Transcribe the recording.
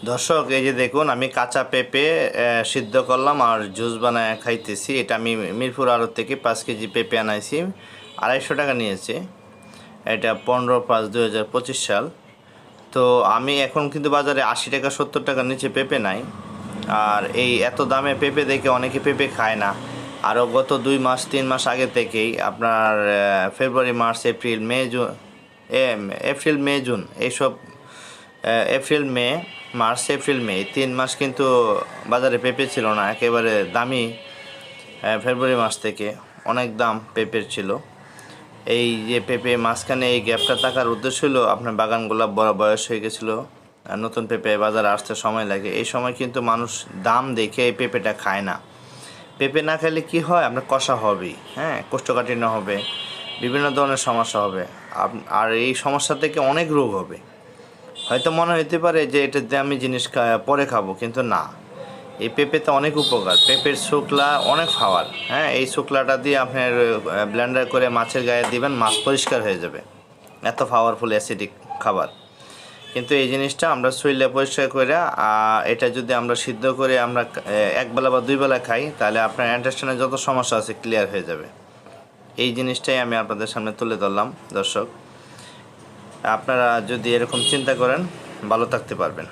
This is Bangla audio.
দর্শক, এই যে দেখুন, আমি কাঁচা পেঁপে সিদ্ধ করলাম আর জুস বানায় খাইতেছি। এটা আমি মিরপুর আড়ত থেকে 5 কেজি পেঁপে আনাইছি, 250 টাকা নিয়েছে। এটা 15/5/2025 সাল। তো আমি এখন কিন্তু বাজারে 80 টাকা 70 টাকার নিচে পেঁপে নাই। আর এই এত দামে পেঁপে দেখে অনেকে পেঁপে খায় না। আরও গত 2 মাস 3 মাস আগে থেকেই আপনার ফেব্রুয়ারি মার্চ এপ্রিল মে জুন এপ্রিল মে জুন এইসব এপ্রিল মে মার্চ এপ্রিল মে 3 মাস কিন্তু বাজারে পেঁপে ছিল না, একেবারে দামি। ফেব্রুয়ারি মাস থেকে অনেক দাম পেঁপের ছিল। এই যে পেঁপে মাঝখানে এই গ্যাপটা থাকার উদ্দেশ্য হলো আপনার বাগানগুলো বড় বয়স হয়ে গেছিলো, নতুন পেঁপে বাজারে আসতে সময় লাগে। এই সময় কিন্তু মানুষ দাম দেখে এই পেঁপেটা খায় না। পেঁপে না খেলে কি হয়, আপনার কষা হবেই, কোষ্ঠকাঠিন্য হবে, বিভিন্ন ধরনের সমস্যা হবে। আর এই সমস্যা থেকে অনেক রোগ হবে। হয়তো মনে হতে পারে যে এটা দামি জিনিস পরে খাবো, কিন্তু না, এই পেঁপেতে অনেক উপকার। পেঁপের শুকলা অনেক পাওয়ার। এই শুকলাটা দিয়ে আপনার ব্লেন্ডার করে মাছের গায়ে দিবেন, মাছ পরিষ্কার হয়ে যাবে। এত পাওয়ারফুল অ্যাসিডিক খাবার। কিন্তু এই জিনিসটা আমরা শরীরে পরিষ্কার করে এটা যদি আমরা সিদ্ধ করে আমরা একবেলা বা 2 বেলা খাই, তাহলে আপনার ইন্টেস্টাইনের যত সমস্যা আছে ক্লিয়ার হয়ে যাবে। এই জিনিসটাই আমি আপনাদের সামনে তুলে ধরলাম। দর্শক, আপনারা যদি এরকম চিন্তা করেন, ভালো থাকতে পারবেন।